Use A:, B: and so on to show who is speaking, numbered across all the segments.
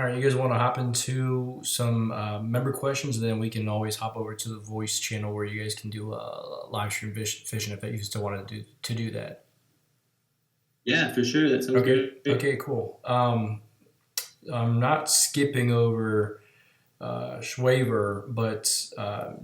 A: All right, you guys want to hop into some member questions, and then we can always hop over to the voice channel where you guys can do live stream fishing if you still want to do that.
B: Yeah, for sure. That sounds
A: Okay.
B: great.
A: Okay. Cool. I'm not skipping over Schwaber, but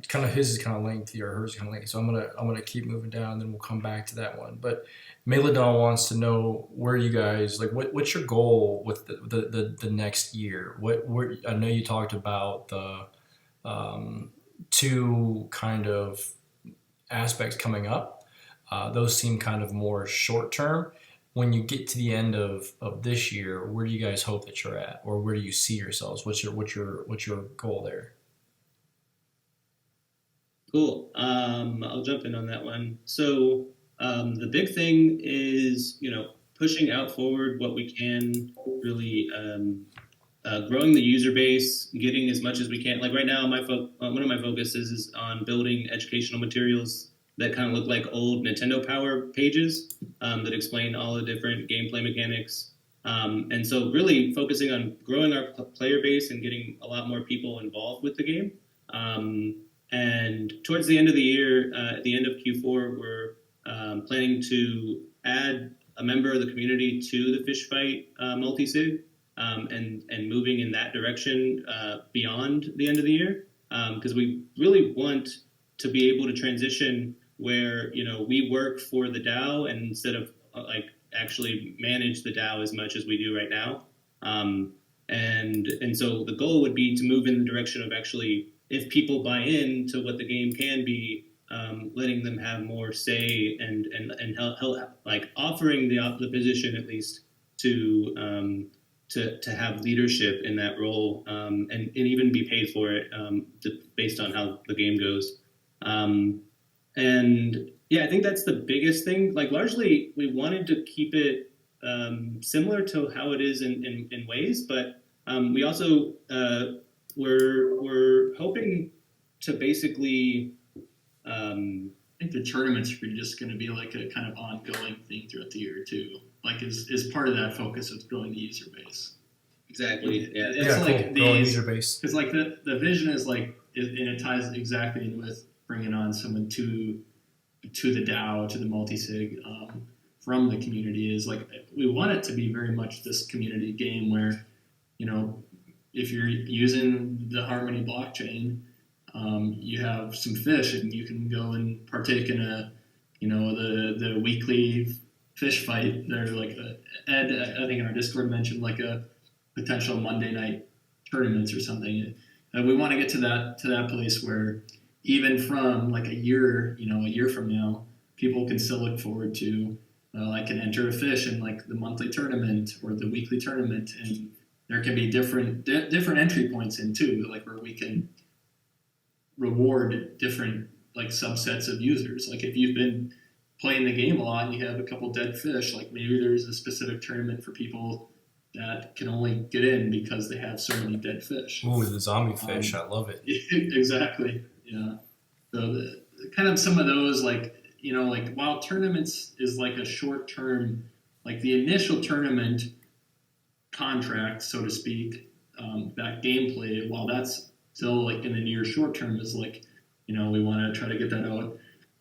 A: kind of his is kind of lengthy or hers is kind of lengthy. So I'm gonna keep moving down, and then we'll come back to that one. But Melodon wants to know where you guys like what's your goal with the next year? Where I know you talked about the two kind of aspects coming up. Those seem kind of more short term. When you get to the end of this year, where do you guys hope that you're at, or where do you see yourselves? What's your goal there?
B: Cool. I'll jump in on that one. So the big thing is, pushing out forward what we can, really growing the user base, getting as much as we can. Like right now, one of my focuses is on building educational materials that kind of look like old Nintendo Power pages that explain all the different gameplay mechanics. And so really focusing on growing our player base and getting a lot more people involved with the game. And towards the end of the year, at the end of Q4, we're planning to add a member of the community to the Fish Fight multi-sig, and moving in that direction beyond the end of the year, because we really want to be able to transition where we work for the DAO, and instead of like actually manage the DAO as much as we do right now. And so the goal would be to move in the direction of actually, if people buy in to what the game can be, letting them have more say and help like offering the position at least to have leadership in that role, and even be paid for it, based on how the game goes. And yeah, I think that's the biggest thing. Like largely, we wanted to keep it similar to how it is in ways, but we also we're hoping to basically.
C: I think the tournaments are just going to be like a kind of ongoing thing throughout the year too. Like is part of that focus of growing the user base.
B: Exactly. Yeah.
C: It's
A: Yeah,
C: like
A: cool. Growing user base.
C: because like the vision is like and it ties exactly in with bringing on someone to the DAO, to the multi-sig, from the community. Is like we want it to be very much this community game where if you're using the Harmony blockchain, you have some fish and you can go and partake in the weekly fish fight. There's like Ed, I think in our Discord mentioned like a potential Monday night tournaments or something. We want to get to that place where even from like a year from now, people can still look forward to, I can enter a fish in like the monthly tournament or the weekly tournament, and there can be different entry points in too, like where we can reward different like subsets of users. Like if you've been playing the game a lot and you have a couple dead fish, like maybe there's a specific tournament for people that can only get in because they have so many dead fish.
A: Ooh, the zombie fish! I love it.
C: Exactly. Yeah. So kind of some of those like while tournaments is like a short term, like the initial tournament contract, so to speak, that gameplay, while that's still like in the near short term, is like, we want to try to get that out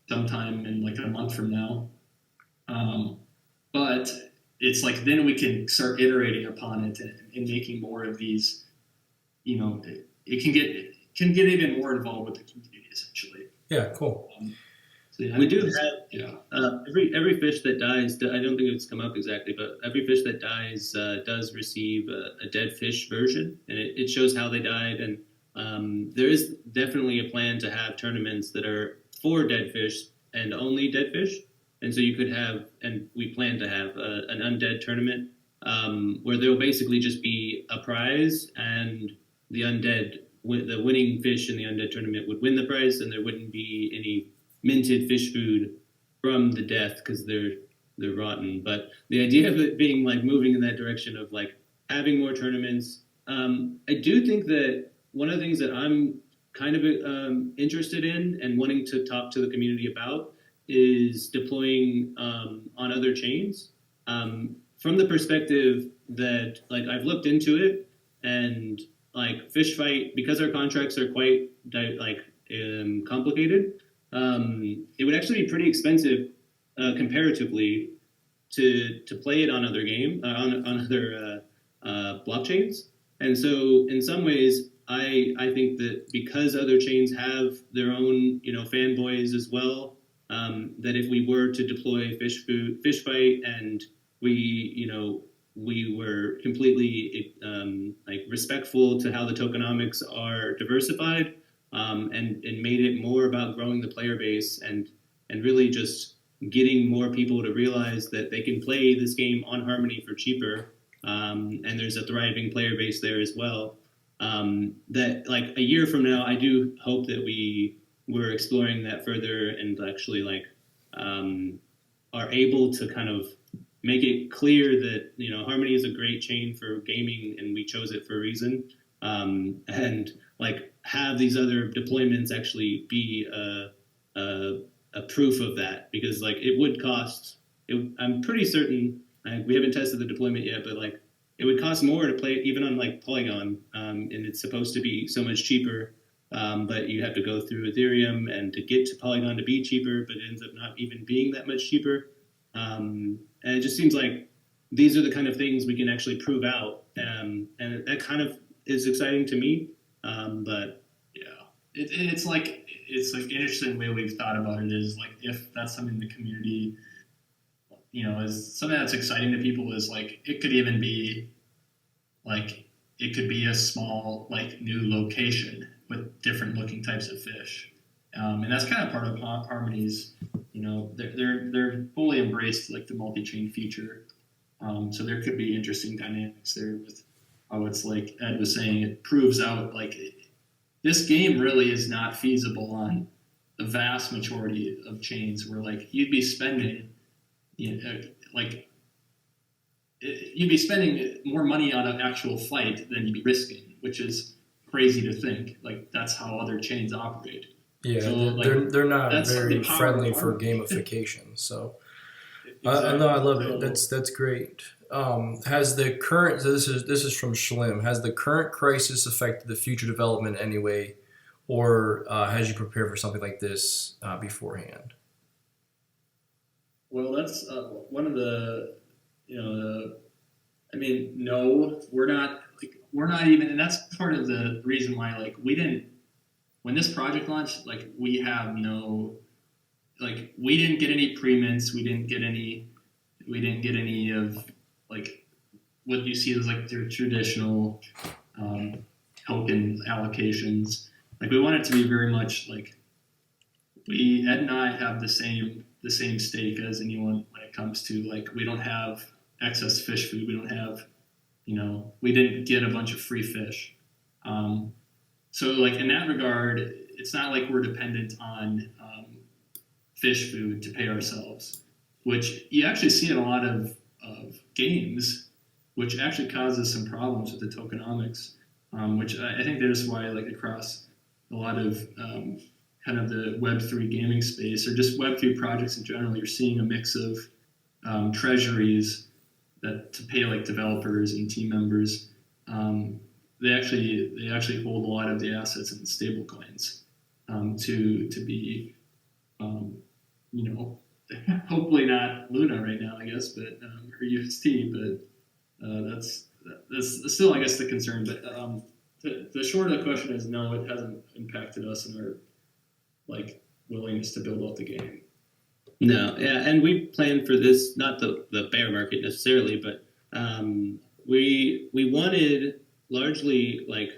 C: sometime in like a month from now. But it's like then we can start iterating upon it and making more of these. It can get even more involved with the community essentially.
A: Yeah, cool.
B: So yeah, we do have every fish that dies. I don't think it's come up exactly, but every fish that dies does receive a dead fish version, and it shows how they died. And there is definitely a plan to have tournaments that are for dead fish and only dead fish. And so you could have, and we plan to have an undead tournament, where there will basically just be a prize, and the the winning fish in the undead tournament would win the prize, and there wouldn't be any minted fish food from the death because they're rotten. But the idea of it being like moving in that direction of like having more tournaments, I do think that one of the things that I'm kind of interested in and wanting to talk to the community about is deploying on other chains, from the perspective that like I've looked into it, and like FishFight, because our contracts are quite complicated, it would actually be pretty expensive comparatively to play it on other on other blockchains. And so in some ways, I think that because other chains have their own fanboys as well, that if we were to deploy FishFight and we were completely respectful to how the tokenomics are diversified, and made it more about growing the player base and really just getting more people to realize that they can play this game on Harmony for cheaper, and there's a thriving player base there as well. That like a year from now, I do hope that we're exploring that further and actually are able to kind of make it clear that Harmony is a great chain for gaming and we chose it for a reason, and like have these other deployments actually be a proof of that, because like it would cost. I'm pretty certain we haven't tested the deployment yet, but like it would cost more to play it even on like Polygon, and it's supposed to be so much cheaper. But you have to go through Ethereum, and to get to Polygon to be cheaper, but it ends up not even being that much cheaper. And it just seems like these are the kind of things we can actually prove out, and that kind of is exciting to me. But
C: yeah, it's like an interesting way we've thought about it is like if that's something the community, is something that's exciting to people, is like it could even be like it could be a small like new location with different looking types of fish, and that's kind of part of Harmony's. They're fully embraced like the multi-chain feature, so there could be interesting dynamics there with how it's like Ed was saying, it proves out like this game really is not feasible on the vast majority of chains where like you'd be spending more money on an actual fight than you'd be risking, which is crazy to think. Like that's how other chains operate.
A: Yeah,
C: So,
A: they're not very
C: the power
A: friendly
C: of
A: for
C: Harmony.
A: gamification. So
C: Exactly.
A: no, I love it.
C: So,
A: That's great. Has the current so this is from Schlim. Has the current crisis affected the future development in any way, or has you prepared for something like this beforehand?
C: well, that's one of the, no, we're not even, and that's part of the reason why, like, we didn't, when this project launched, like, we have no, like, we didn't get any pre-mints, we didn't get any of, like, what you see as, like, their traditional token allocations. Like, we want it to be very much, like, Ed and I have the same stake as anyone when it comes to, like, we don't have excess fish food. We don't have, we didn't get a bunch of free fish. So like in that regard, it's not like we're dependent on fish food to pay ourselves, which you actually see in a lot of games, which actually causes some problems with the tokenomics, which I think that is why like across a lot of kind of the Web3 gaming space or just Web3 projects in general, you're seeing a mix of treasuries that to pay like developers and team members. They actually hold a lot of the assets in stable coins to be, hopefully not Luna right now, I guess, but or UST, but that's still, I guess, the concern. But the short of the question is no, it hasn't impacted us in our like willingness to build out the game.
B: No, yeah, and we planned for this, not the bear market necessarily, but we wanted largely, like,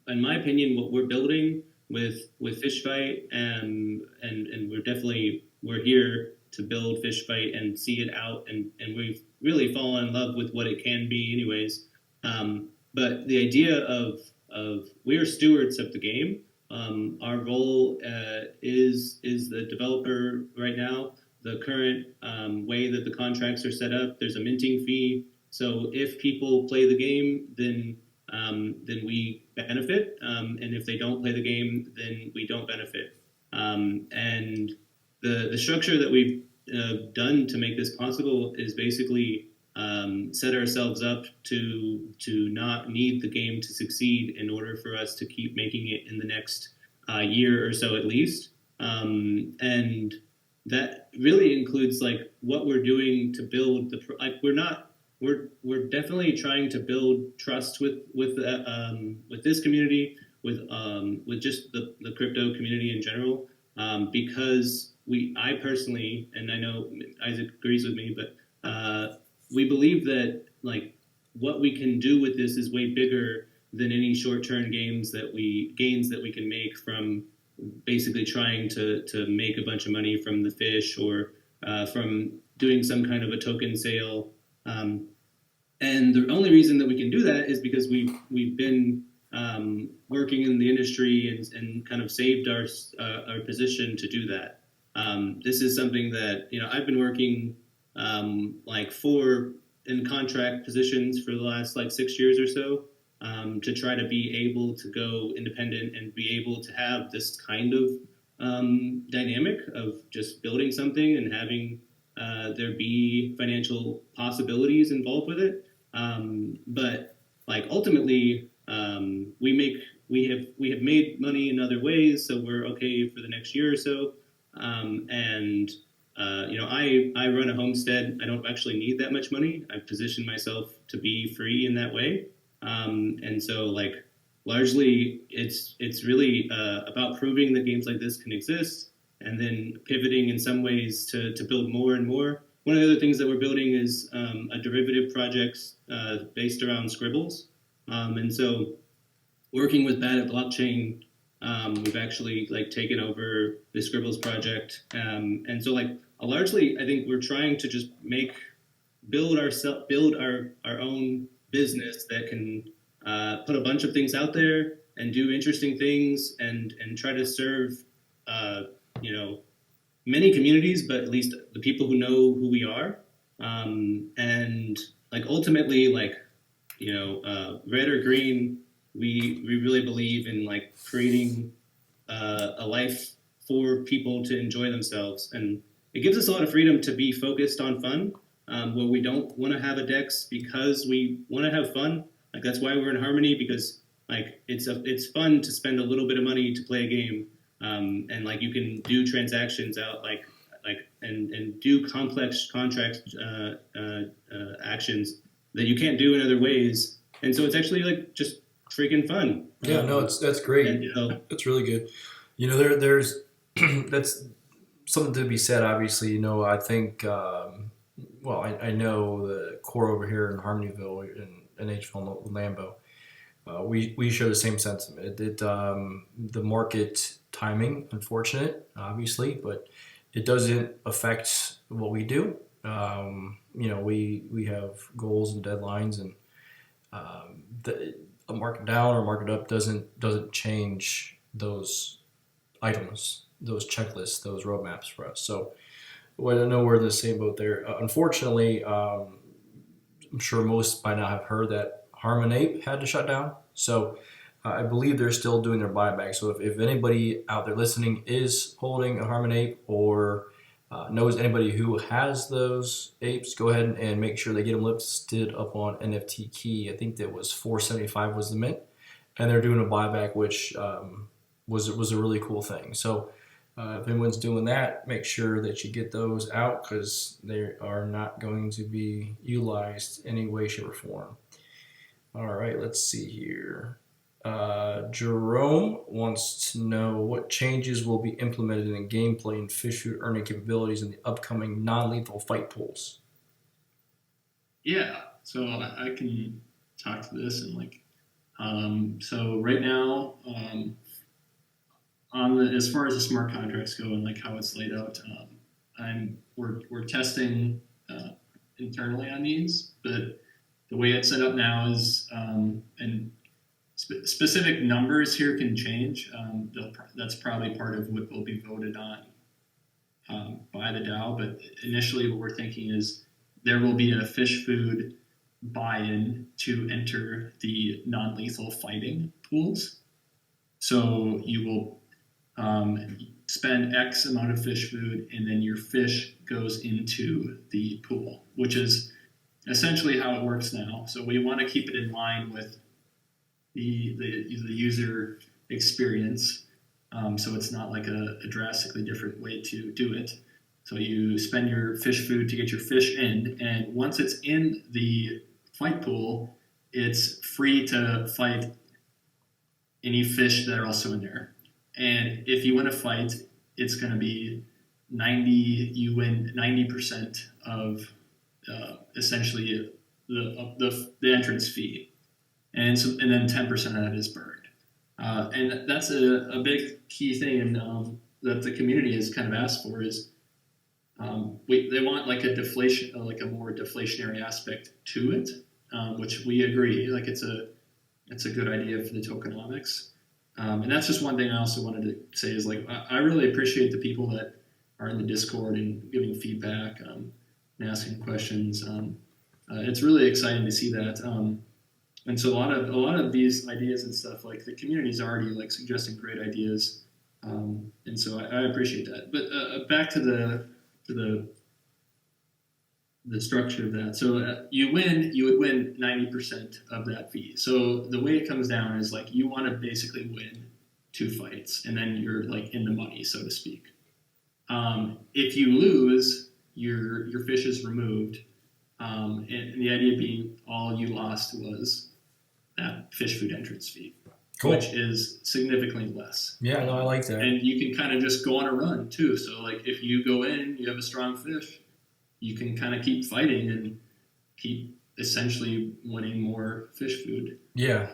B: in my opinion, what we're building with FishFight, and we're here to build FishFight and see it out, and we've really fallen in love with what it can be, anyways. But the idea of we are stewards of the game. Our role is the developer right now. The current way that the contracts are set up, there's a minting fee. So if people play the game, then we benefit, and if they don't play the game, then we don't benefit. And the structure that we've done to make this possible is basically set ourselves up to not need the game to succeed in order for us to keep making it in the next year or so at least. And that really includes like what we're doing to build the like we're definitely trying to build trust with this community, with just the crypto community in general, because I personally, and I know Isaac agrees with me, but we believe that like what we can do with this is way bigger than any short-term gains that we can make from basically trying to make a bunch of money from the fish, or from doing some kind of a token sale. And the only reason that we can do that is because we've been working in the industry and kind of saved our position to do that. This is something that I've been working like in contract positions for the last like 6 years or so, to try to be able to go independent and be able to have this kind of dynamic of just building something and having there be financial possibilities involved with it. But like ultimately, we have made money in other ways, so we're okay for the next year or so. And I run a homestead. I don't actually need that much money. I've positioned myself to be free in that way. And so like largely it's really about proving that games like this can exist, and then pivoting in some ways to build more and more. One of the other things that we're building is a derivative project based around scribbles. And so working with Bad at Blockchain, we've actually like taken over the Scribbles project. And so like largely, I think we're trying to just build our own business that can put a bunch of things out there and do interesting things and try to serve many communities, but at least the people who know who we are. And like ultimately, like red or green, we really believe in like creating a life for people to enjoy themselves, and it gives us a lot of freedom to be focused on fun, where we don't want to have a DEX because we want to have fun. Like that's why we're in Harmony, because like it's fun to spend a little bit of money to play a game, and like you can do transactions out like and do complex contract actions that you can't do in other ways, and so it's actually like just freaking fun.
A: Yeah, no, that's great.
B: And,
A: That's really good. There's that's something to be said. Obviously, I think. I know the core over here in Harmonyville and HVILLE and Lambeau. We share the same sentiment. The market timing, unfortunate, obviously, but it doesn't affect what we do. We have goals and deadlines, and a market down or market up doesn't change those items, those checklists, those roadmaps for us. So I know we're in the same boat there. Unfortunately, I'm sure most by now have heard that Harmony had to shut down. So I believe they're still doing their buyback. So if anybody out there listening is holding a Harmony or knows anybody who has those apes, go ahead and make sure they get them listed up on NFT Key. I think that was $475 was the mint, and they're doing a buyback, which was a really cool thing. So if anyone's doing that, make sure that you get those out, because they are not going to be utilized any way, shape, or form. All right, let's see here. Jerome wants to know what changes will be implemented in gameplay and fish food earning capabilities in the upcoming non-lethal fight pools.
C: Yeah, so I can talk to this and so right now, as far as the smart contracts go and like how it's laid out, we're testing internally on these, but the way it's set up now is and specific numbers here can change. That's probably part of what will be voted on by the DAO. But initially, what we're thinking is there will be a fish food buy-in to enter the non-lethal fighting pools. So you will spend X amount of fish food, and then your fish goes into the pool, which is essentially how it works now. So we want to keep it in line with the user experience. So it's not like a drastically different way to do it. So you spend your fish food to get your fish in, and once it's in the fight pool, it's free to fight any fish that are also in there. And if you win a fight, it's going to be 90. You win 90% of essentially the entrance fee, and then 10% of that is burned. And that's a big key thing, and that the community has kind of asked for is they want like a deflation, like a more deflationary aspect to it, which we agree. Like it's a good idea for the tokenomics. And that's just one thing I also wanted to say is like I really appreciate the people that are in the Discord and giving feedback and asking questions. It's really exciting to see that. And so a lot of these ideas and stuff, like the community is already like suggesting great ideas, and so I appreciate that. But back to the structure of that. So you would win 90% of that fee. So the way it comes down is like you want to basically win 2 fights, and then you're like in the money, so to speak. If you lose, your fish is removed, and the idea being all you lost was that fish food entrance fee,
A: Cool.
C: which is significantly less.
A: Yeah, no, I like that.
C: And you can kind of just go on a run too. So like if you go in, you have a strong fish, you can kind of keep fighting and keep essentially winning more fish food.
A: Yeah,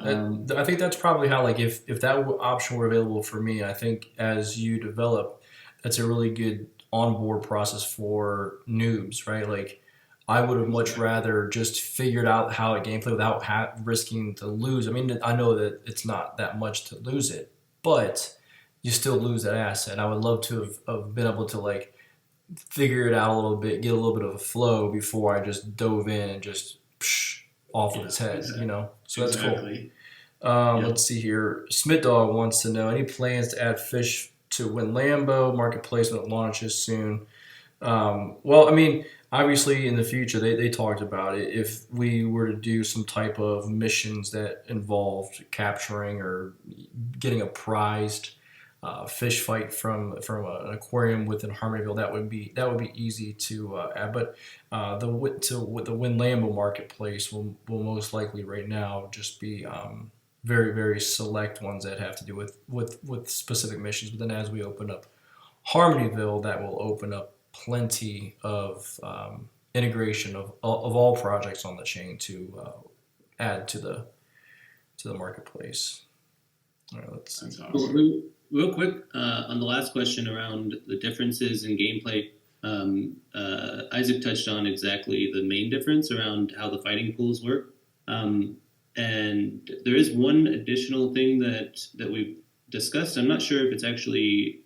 A: I think that's probably how, like, if that option were available for me, I think as you develop, that's a really good onboard process for noobs, right? Like, I would have much rather just figured out how a gameplay without risking to lose. I mean, I know that it's not that much to lose it, but you still lose that asset. I would love to have been able to, like, figure it out a little bit, get a little bit of a flow before I just dove in and just off with his head,
C: exactly.
A: you know? So that's
C: Exactly.
A: cool. Let's see here. Smith Dog wants to know any plans to add fish to Win Lambo marketplace when it launches soon. Well, I mean, obviously in the future they talked about it. If we were to do some type of missions that involved capturing or getting a prized fish fight from an aquarium within Harmonyville, that would be easy to add. But the Win Lambo marketplace will most likely right now just be very very select ones that have to do with specific missions. But then as we open up Harmonyville, that will open up plenty of integration of all projects on the chain to add to the marketplace. All right, let's see.
C: That's
B: Well,
C: awesome.
B: real quick, on the last question around the differences in gameplay, Isaac touched on exactly the main difference around how the fighting pools work. And there is one additional thing that we've discussed. I'm not sure if it's actually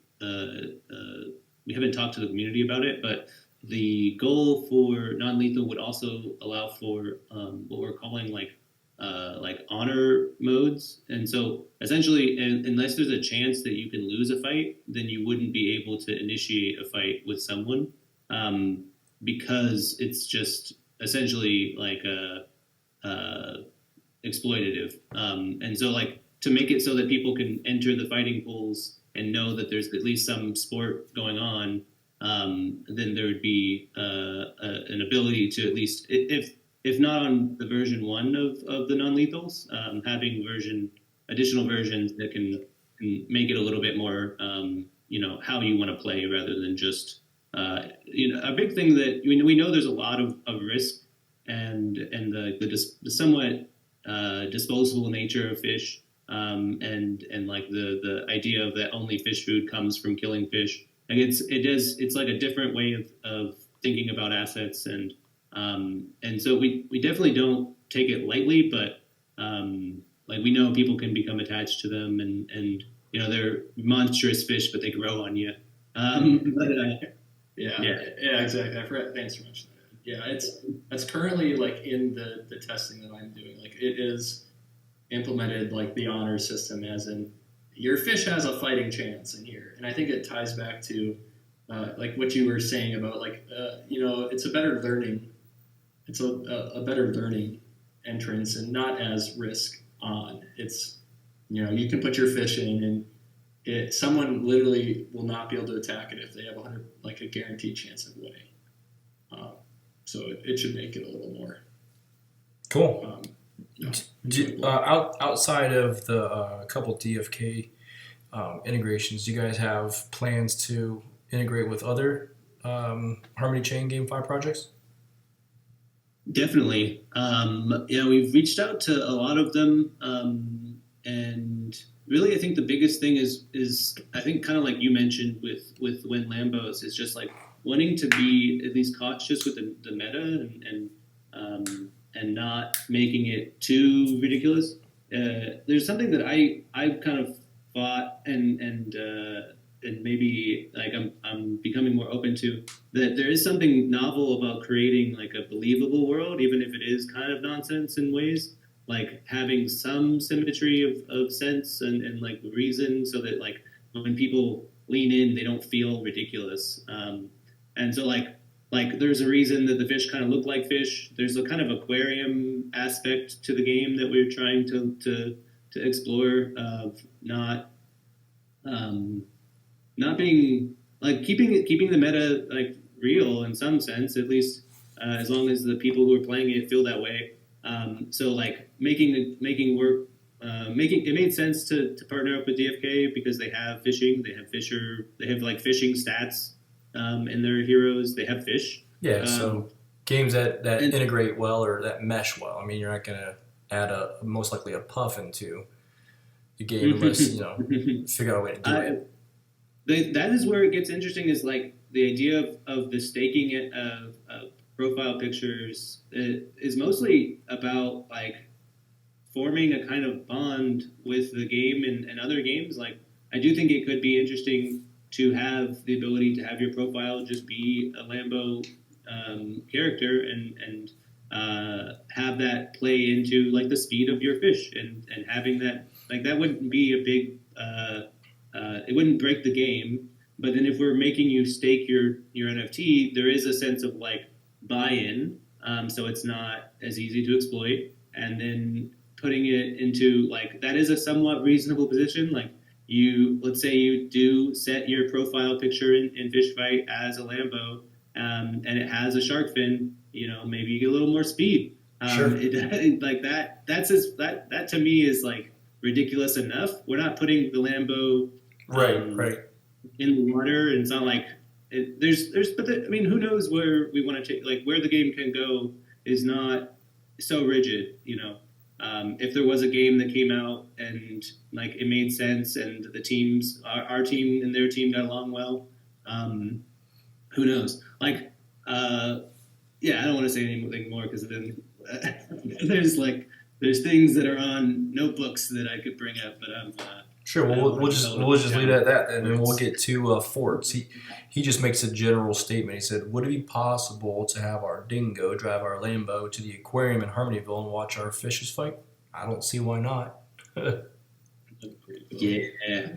B: we haven't talked to the community about it, but the goal for non-lethal would also allow for what we're calling like honor modes. And so essentially, unless there's a chance that you can lose a fight, then you wouldn't be able to initiate a fight with someone, because it's just essentially like exploitative. And so like to make it so that people can enter the fighting pools and know that there's at least some sport going on, then there would be an ability to at least, if not on the version 1 of the non-lethals, having additional versions that can make it a little bit more, how you want to play rather than just, a big thing that we know there's a lot of risk and the somewhat disposable nature of fish, and like the idea of that only fish food comes from killing fish. Like it's like a different way of thinking about assets, and so we definitely don't take it lightly, but like we know people can become attached to them, and they're monstrous fish, but they grow on you.
C: Yeah, exactly. I forgot. Thanks so much. Yeah, that's currently like in the testing that I'm doing. Like it is implemented like the honor system, as in your fish has a fighting chance in here, and I think it ties back to like what you were saying about like it's a better learning a better learning entrance and not as risk on. It's, you can put your fish in and someone literally will not be able to attack it if they have a guaranteed chance of winning. So it should make it a little more.
A: Cool. Outside of the couple DFK integrations, do you guys have plans to integrate with other Harmony Chain GameFi projects?
B: Definitely. We've reached out to a lot of them, and really, I think the biggest thing is I think kind of like you mentioned with Win Lambos is just like wanting to be at least cautious with the meta and not making it too ridiculous. There's something that I kind of thought and maybe like I'm becoming more open to, that there is something novel about creating like a believable world, even if it is kind of nonsense in ways, like having some symmetry of sense and like reason, so that like when people lean in, they don't feel ridiculous. And so like there's a reason that the fish kind of look like fish. There's a kind of aquarium aspect to the game that we're trying to explore, of not being like keeping the meta like real in some sense, at least as long as the people who are playing it feel that way. So like making it made sense to partner up with DFK because they have fishing, they have like fishing stats in their heroes, they have fish.
A: Yeah, so games that integrate well or that mesh well. I mean, you're not going to add most likely a puff into the game unless, figure out a way to do it.
B: That is where it gets interesting, is like the idea of the staking it of profile pictures is mostly about like forming a kind of bond with the game and other games. Like I do think it could be interesting to have the ability to have your profile just be a Lambo character and have that play into like the speed of your fish and having that, like that wouldn't be a big it wouldn't break the game. But then if we're making you stake your NFT, there is a sense of like buy-in, so it's not as easy to exploit. And then putting it into like, that is a somewhat reasonable position. Like let's say you do set your profile picture in FishFight as a Lambo, and it has a shark fin, maybe you get a little more speed.
A: Sure.
B: Like that to me is like ridiculous enough. We're not putting the Lambo
A: right
B: in the water, and it's not like I mean, who knows where we want to take, like where the game can go is not so rigid. If there was a game that came out and like it made sense and the teams, our team and their team got along well, who knows? Like, I don't want to say anything more because then there's things that are on notebooks that I could bring up, but
A: sure. Well, we'll just leave it at that, and then we'll get to Forts. He just makes a general statement. He said, "Would it be possible to have our dingo drive our Lambo to the aquarium in Harmonyville and watch our fishes fight? I don't see why not."
B: Yeah.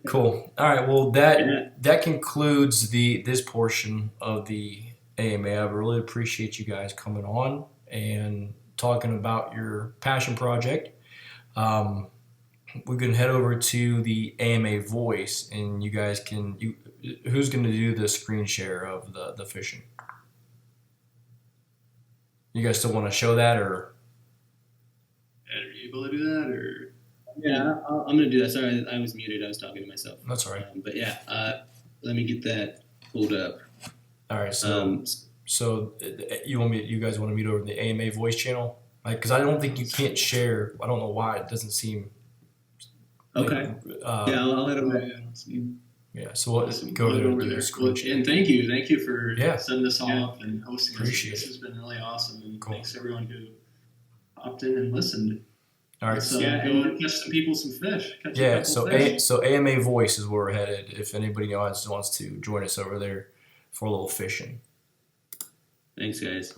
A: Cool. All right. Well, that concludes this portion of the AMA. I really appreciate you guys coming on and talking about your passion project. We can head over to the AMA voice, and you guys who's going to do the screen share of the fishing? You guys still want to show that, or?
C: Are you able to do that, or?
B: Yeah, I'm going to do that. Sorry, I was muted. I was talking to myself.
A: That's all right.
B: But yeah, let me get that pulled up.
A: All right. So you guys want to meet over the AMA voice channel? Like, because I don't think you can't share. I don't know why it doesn't seem.
B: Okay. I'll head over.
A: Yeah, so we'll go there and do a screen share.
C: And thank you for setting this all up and hosting
A: Appreciate
C: this.
A: it.
C: This has been really awesome, and
A: cool.
C: Thanks everyone who opted in and listened.
A: All right,
C: go and catch some people some fish.
A: So AMA voice is where we're headed. If anybody in the audience wants to join us over there for a little fishing.
B: Thanks, guys.